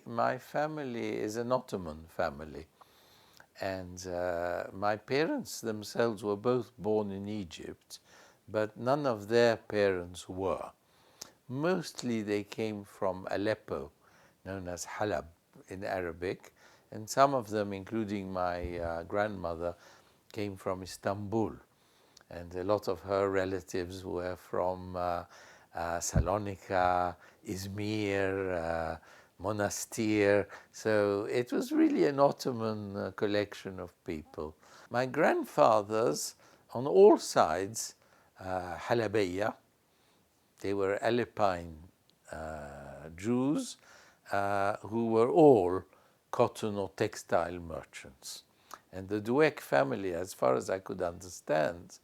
My family is an Ottoman family, and my parents themselves were both born in Egypt, but none of their parents were. Mostly they came from Aleppo, known as Halab in Arabic, and some of them, including my grandmother, came from Istanbul, and a lot of her relatives were from Salonika, Izmir, Monastir. So it was really an Ottoman collection of people. My grandfathers, on all sides, Halabiya, they were Aleppine Jews who were all cotton or textile merchants. And the Douek family, as far as I could understand,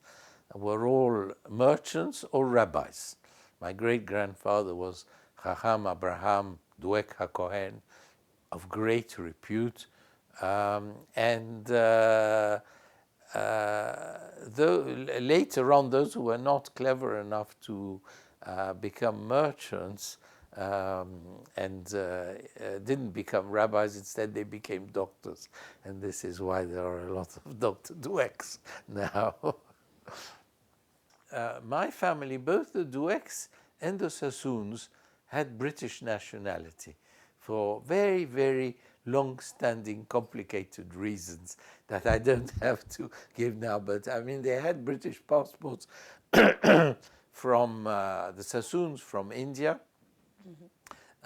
were all merchants or rabbis. My great-grandfather was Chacham Abraham Douek HaKohen, of great repute, and though later on, those who were not clever enough to become merchants and didn't become rabbis, instead they became doctors, and this is why there are a lot of Dr. Doueks now. My family, both the Doueks and the Sassoons, had British nationality for very, very long-standing, complicated reasons that I don't have to give now. But I mean, they had British passports from the Sassoons from India.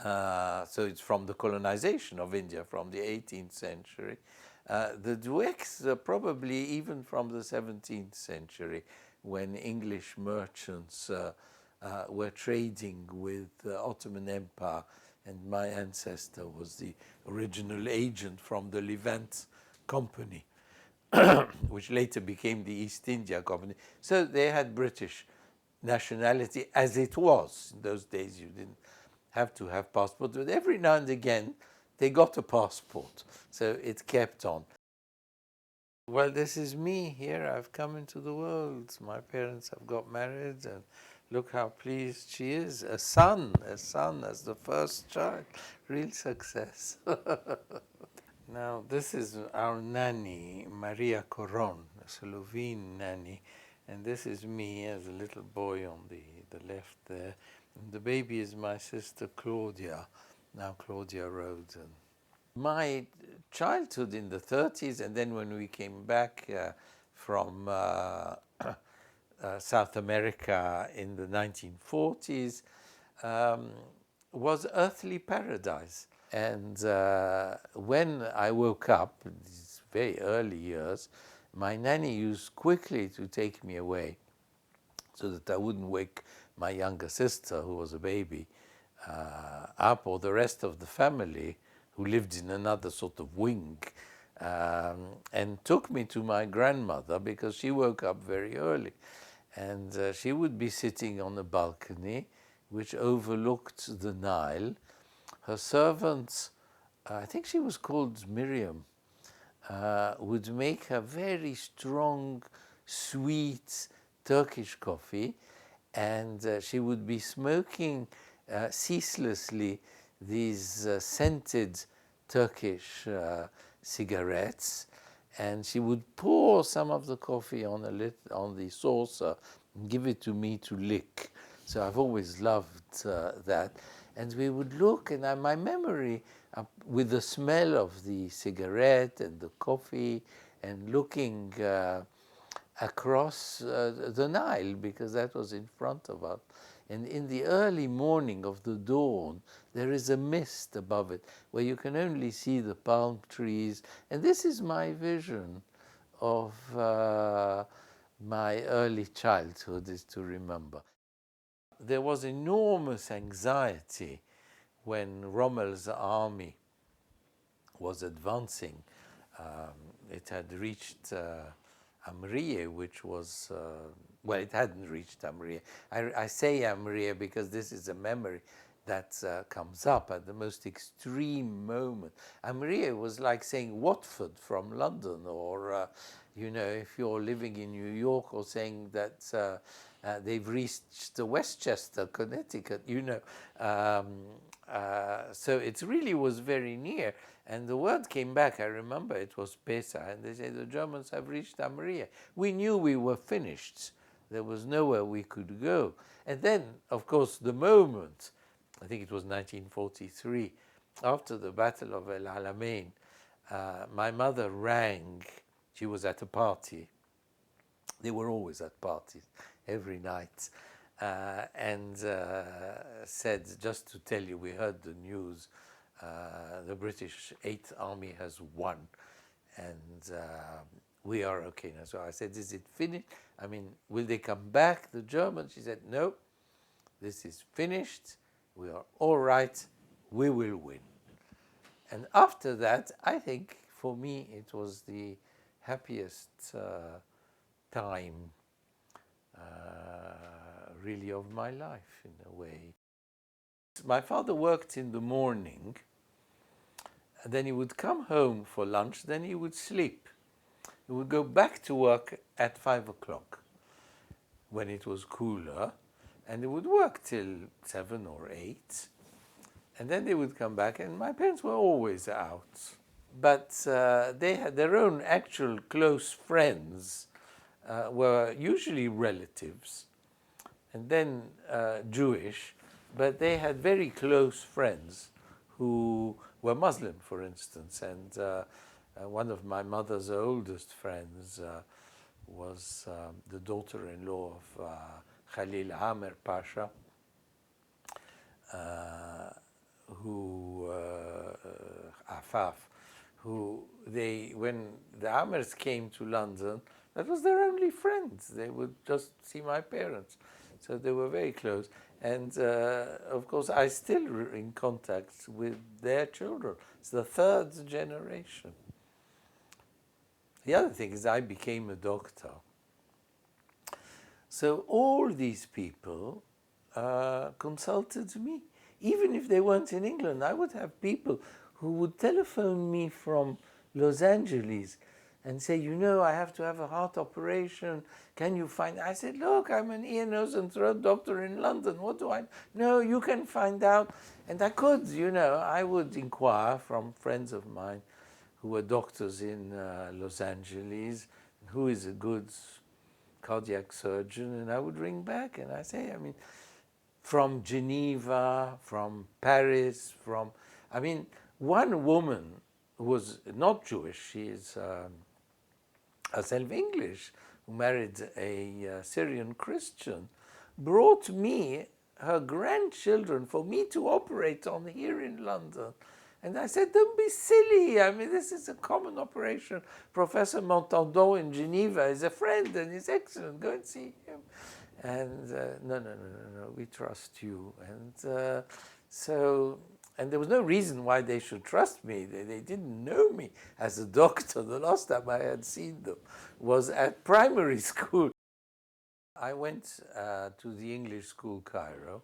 So it's from the colonization of India from the 18th century. The Doueks probably even from the 17th century, when English merchants were trading with the Ottoman Empire, and my ancestor was the original agent from the Levant Company, which later became the East India Company. So they had British nationality as it was. In those days you didn't have to have passports, but every now and again they got a passport, so it kept on. Well, this is me here. I've come into the world. My parents have got married, and look how pleased she is. A son as the first child. Real success. Now, this is our nanny, Maria Coron, a Slovene nanny, and this is me as a little boy on the left there. And the baby is my sister Claudia, now Claudia Roden. My childhood in the 30s, and then when we came back from South America in the 1940s, was earthly paradise. And when I woke up, in these very early years, my nanny used quickly to take me away so that I wouldn't wake my younger sister, who was a baby, up, or the rest of the family, who lived in another sort of wing, and took me to my grandmother because she woke up very early. And she would be sitting on a balcony which overlooked the Nile. Her servants, I think she was called Miriam, would make her very strong, sweet Turkish coffee, and she would be smoking ceaselessly these scented Turkish cigarettes, and she would pour some of the coffee on the saucer and give it to me to lick. So I've always loved that. And we would look, and my memory, with the smell of the cigarette and the coffee, and looking across the Nile, because that was in front of us. And in the early morning of the dawn, there is a mist above it where you can only see the palm trees. And this is my vision of my early childhood, is to remember. There was enormous anxiety when Rommel's army was advancing. It had reached Amriye, which was, well, it hadn't reached Amriye. I say Amriye because this is a memory that comes up at the most extreme moment. Amriye was like saying Watford from London, or, you know, if you're living in New York, or saying that they've reached Westchester, Connecticut, you know. So it really was very near. And the word came back, I remember it was Pesa, and they said the Germans have reached Amriye. We knew we were finished. There was nowhere we could go. And then, of course, the moment, I think it was 1943, after the Battle of El Alamein, my mother rang. She was at a party. They were always at parties every night. And said, just to tell you, we heard the news, the British 8th Army has won, and we are okay now. So I said, is it finished? I mean, will they come back, the Germans? She said, no, this is finished. We are all right. We will win. And after that, I think for me it was the happiest time really of my life, in a way. My father worked in the morning, and then he would come home for lunch, then he would sleep. He would go back to work at 5 o'clock when it was cooler, and he would work till 7 or 8, and then they would come back, and my parents were always out. But they had their own actual close friends, were usually relatives, and then Jewish, but they had very close friends who were Muslim, for instance. And one of my mother's oldest friends was the daughter-in-law of Khalil Amer Pasha, Afaf, who when the Amers came to London, that was their only friends. They would just see my parents. So they were very close. And of course, I still in contact with their children. It's the third generation. The other thing is I became a doctor. So all these people consulted me. Even if they weren't in England, I would have people who would telephone me from Los Angeles and say, you know, I have to have a heart operation. Can you find? I said, look, I'm an ear, nose and throat doctor in London. What do I? No, you can find out. And I could, you know, I would inquire from friends of mine who were doctors in Los Angeles, who is a good cardiac surgeon, and I would ring back and I say, I mean, from Geneva, from Paris, one woman who was not Jewish, she is herself English, who married a Syrian Christian, brought me her grandchildren for me to operate on here in London. And I said, don't be silly. I mean, this is a common operation. Professor Montandon in Geneva is a friend and he's excellent. Go and see him. And no, we trust you. And and there was no reason why they should trust me. They didn't know me as a doctor. The last time I had seen them was at primary school. I went to the English school, Cairo.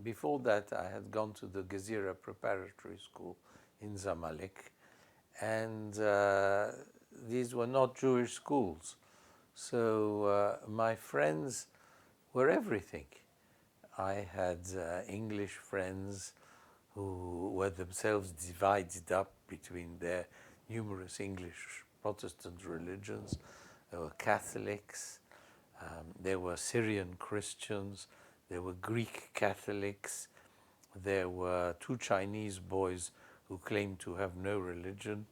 Before that, I had gone to the Gezira Preparatory School in Zamalek. And these were not Jewish schools. So my friends were everything. I had English friends who were themselves divided up between their numerous English Protestant religions. There were Catholics, there were Syrian Christians, there were Greek Catholics, there were 2 Chinese boys who claimed to have no religion.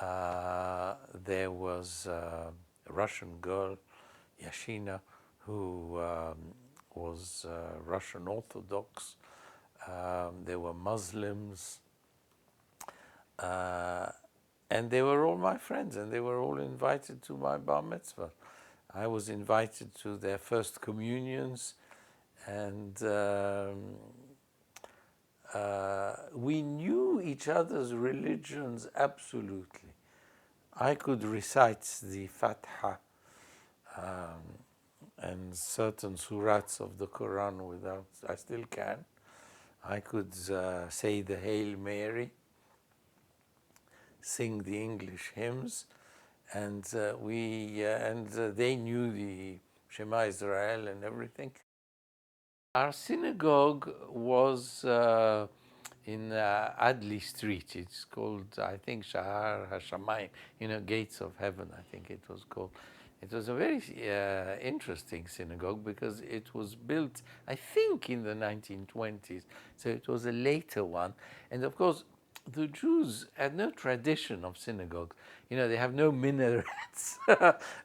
There was a Russian girl, Yashina, who was Russian Orthodox. There were Muslims. And they were all my friends, and they were all invited to my bar mitzvah. I was invited to their first communions, and we knew each other's religions absolutely. I could recite the Fatiha and certain surahs of the Quran without, I still can. I could say the Hail Mary, sing the English hymns, and they knew the Shema Israel and everything. Our synagogue was in Adli Street. It's called, I think, Shahar Hashamayim, Gates of Heaven, I think it was called. It was a very interesting synagogue because it was built, I think, in the 1920s. So it was a later one. And of course, the Jews had no tradition of synagogues. They have no minarets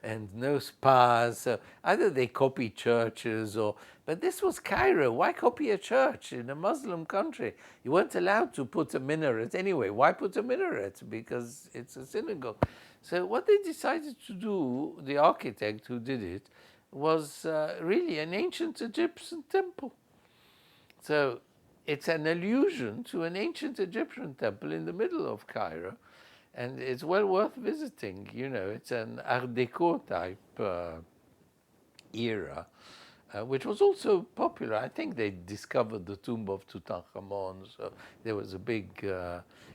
and no spires. So either they copy churches but this was Cairo. Why copy a church in a Muslim country? You weren't allowed to put a minaret anyway. Why put a minaret? Because it's a synagogue. So what they decided to do, the architect who did it, was really an ancient Egyptian temple. So it's an allusion to an ancient Egyptian temple in the middle of Cairo, and it's well worth visiting. It's an Art Deco type era, which was also popular. I think they discovered the tomb of Tutankhamun, so there was a big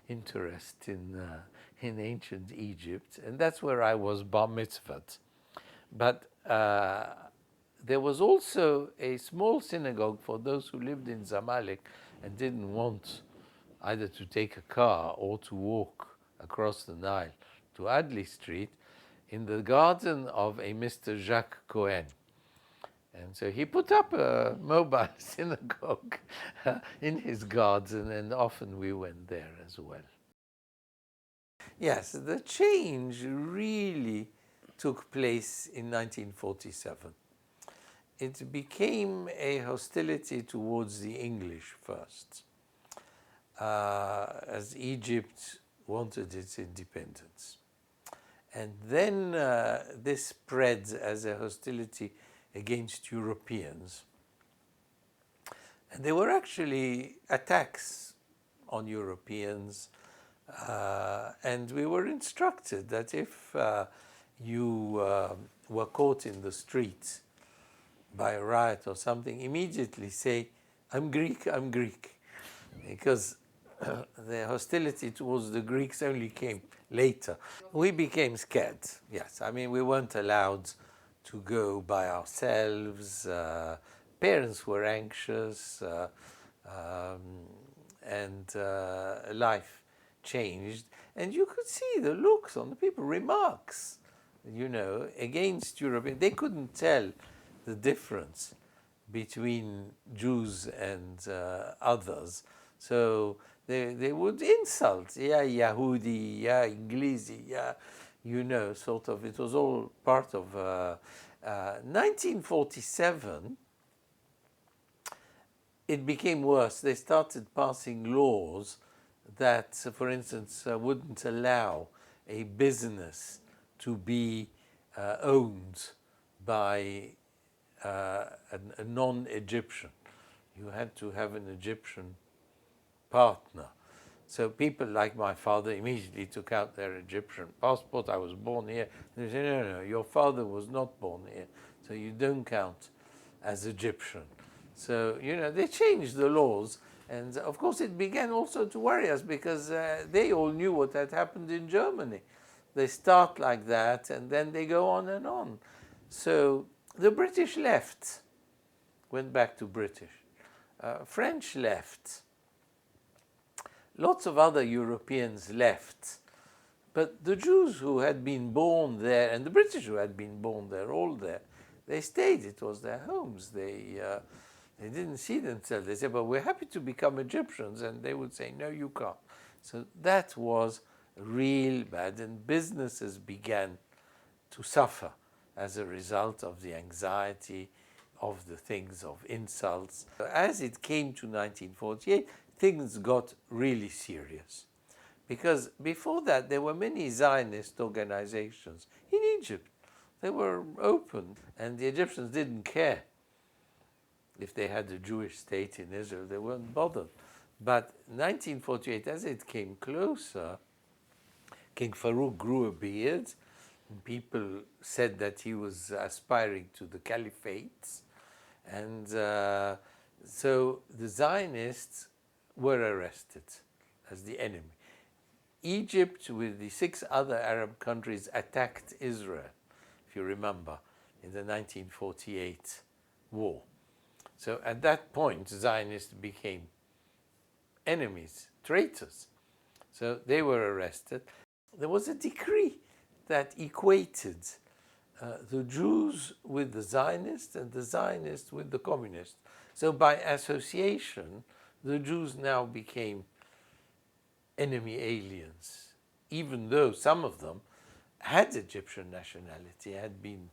interest in ancient Egypt, and that's where I was bar mitzvahed. But there was also a small synagogue for those who lived in Zamalek and didn't want either to take a car or to walk across the Nile to Adli Street, in the garden of a Mr. Jacques Cohen. And so he put up a mobile synagogue in his garden, and often we went there as well. Yes, the change really took place in 1947. It became a hostility towards the English first, as Egypt wanted its independence. And then this spread as a hostility against Europeans. And there were actually attacks on Europeans, and we were instructed that if you were caught in the street by a riot or something, immediately say, "I'm Greek, I'm Greek," because the hostility towards the Greeks only came later. We became scared, yes. I mean, we weren't allowed to go by ourselves. Parents were anxious, and life changed. And you could see the looks on the people, remarks, against Europe. They couldn't tell the difference between Jews and others. So they would insult, yeah, Yahudi, yeah, Inglesi, yeah, sort of. It was all part of 1947. It became worse. They started passing laws that, for instance, wouldn't allow a business to be owned by a non-Egyptian. You had to have an Egyptian partner. So people like my father immediately took out their Egyptian passport. I was born here. They said, no, your father was not born here, so you don't count as Egyptian. So, they changed the laws. And of course, it began also to worry us because they all knew what had happened in Germany. They start like that, and then they go on and on. So the British left, went back to British. French left. Lots of other Europeans left. But the Jews who had been born there, and the British who had been born there, all there, they stayed. It was their homes. They didn't see themselves. They said, "But we're happy to become Egyptians." And they would say, "No, you can't." So that was real bad. And businesses began to suffer as a result of the anxiety, of the things, of insults. As it came to 1948, things got really serious. Because before that, there were many Zionist organizations in Egypt. They were open, and the Egyptians didn't care if they had a Jewish state in Israel. They weren't bothered. But 1948, as it came King Farouk grew a beard. People said that he was aspiring to the caliphate. And so the Zionists were arrested as the enemy. Egypt, with the 6 other Arab countries, attacked Israel, if you remember, in the 1948 war. So at that point, Zionists became enemies, traitors. So they were arrested. There was a decree that equated the Jews with the Zionists and the Zionists with the communists. So by association, the Jews now became enemy aliens, even though some of them had Egyptian nationality, had been,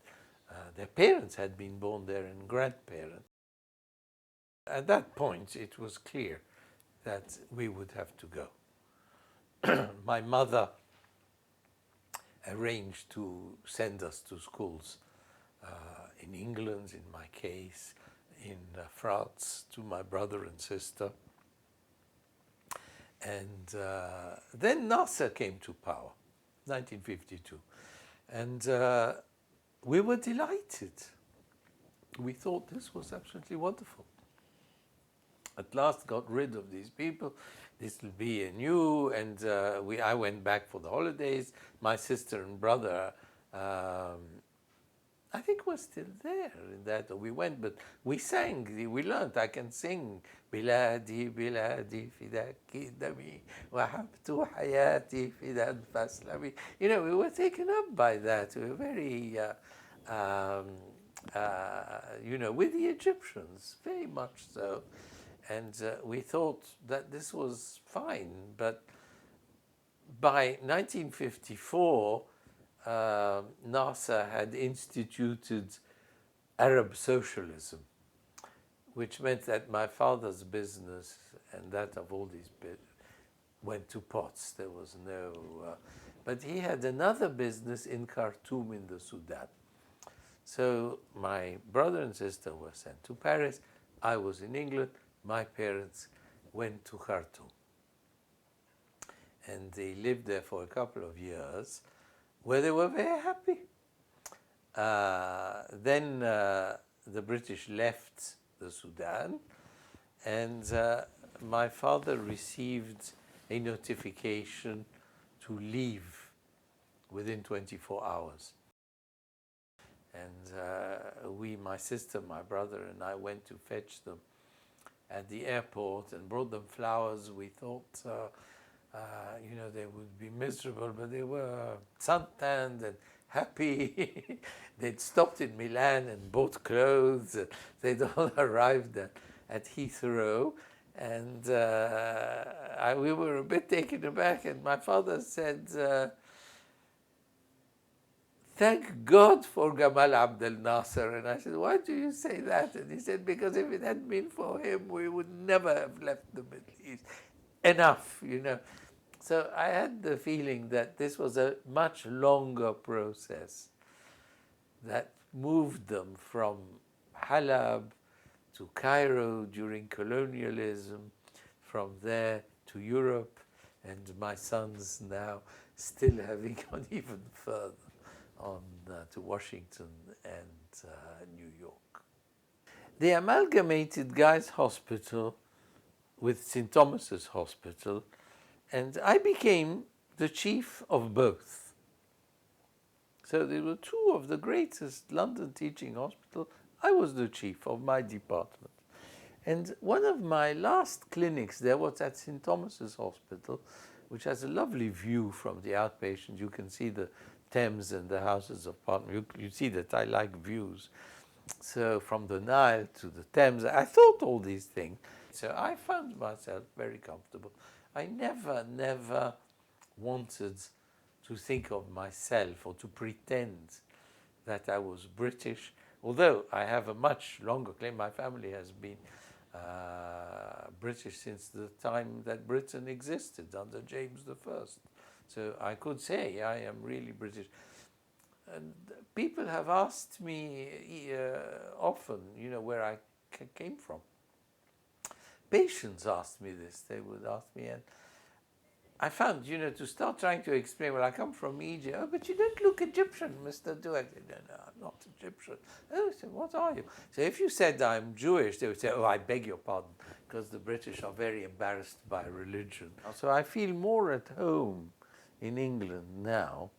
their parents had been born there and grandparents. At that point, it was clear that we would have to go. My mother arranged to send us to schools in England, in my case, in France, to my brother and sister. And then Nasser came to power, 1952. And we were delighted. We thought this was absolutely wonderful. At last got rid of these people. This will be a new, and I went back for the holidays. My sister and brother, I think we're still there in that. We went, but we sang, we learned. I can sing. بلادي بلادي فداك دمي وحبت حياتي فدا فاسلمي. You know, we were taken up by that. We were very, you know, with the Egyptians, very much so. And we thought that this was fine. But by 1954, Nasser had instituted Arab socialism, which meant that my father's business and that of all these went to pots. There was no... but he had another business in Khartoum in the Sudan. So my brother and sister were sent to Paris. I was in England. My parents went to Khartoum. And they lived there for a couple of years, where they were very happy. Then the British left the Sudan, and my father received a notification to leave within 24 hours. And my sister, my brother, and I went to fetch them at the airport and brought them flowers. We thought, you know, they would be miserable, but they were suntanned and happy. They'd stopped in Milan and bought clothes. They'd all arrived at Heathrow, and we were a bit taken aback. And my father said, "Thank God for Gamal Abdel Nasser." And I said, "Why do you say that?" And he said, "Because if it hadn't been for him, we would never have left the Middle East. Enough, you know." So I had the feeling that this was a much longer process that moved them from Halab to Cairo during colonialism, from there to Europe, and my sons now still having gone even further on to Washington and New York. They amalgamated Guy's Hospital with St. Thomas's Hospital, and I became the chief of both. So there were two of the greatest London teaching hospitals. I was the chief of my department. And one of my last clinics there was at St. Thomas's Hospital, which has a lovely view from the outpatient. You can see the Thames and the Houses of Parliament. You see that I like views. So from the Nile to the Thames, I thought all these things. So I found myself very comfortable. I never wanted to think of myself or to pretend that I was British, although I have a much longer claim. My family has been British since the time that Britain existed under James I. So I could say I am really British. And people have asked me often, you know, where I came from. Patients asked me this. They would ask me, and I found, to start trying to explain, well, I come from Egypt. Oh, but you don't look Egyptian, Mr. Douek. No, no, I'm not Egyptian. Oh, I said, what are you? So if you said I'm Jewish, they would say, oh, I beg your pardon, because the British are very embarrassed by religion. So I feel more at home in England now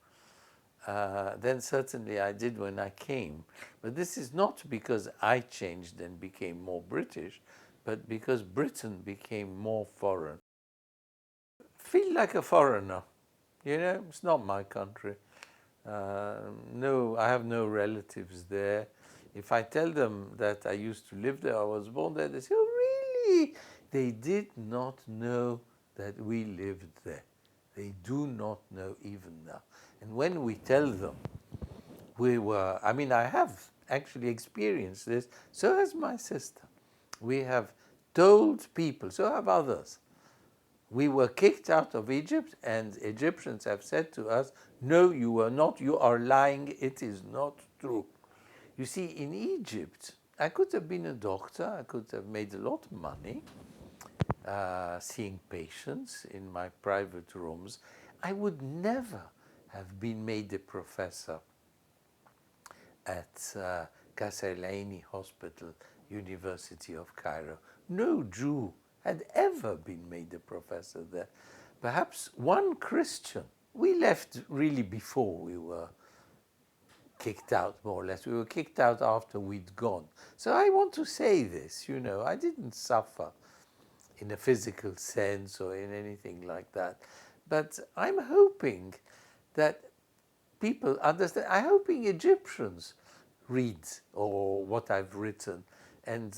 than certainly I did when I came. But this is not because I changed and became more British, but because Britain became more foreign. Feel like a foreigner, it's not my country. No, I have no relatives there. If I tell them that I used to live there, I was born there, they say, oh, really? They did not know that we lived there. They do not know even now. And when we tell them I have actually experienced this, so has my sister. We have told people, so have others. We were kicked out of Egypt, and Egyptians have said to us, no, you were not, you are lying, it is not true. You see, in Egypt, I could have been a doctor, I could have made a lot of money seeing patients in my private rooms. I would never have been made a professor at Qasr al-Aini Hospital, University of Cairo. No Jew had ever been made a professor there. Perhaps one Christian. We left really before we were kicked out, more or less. We were kicked out after we'd gone. So I want to say this, I didn't suffer in a physical sense or in anything like that. But I'm hoping that people understand. I'm hoping Egyptians read or what I've written and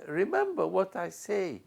remember what I say.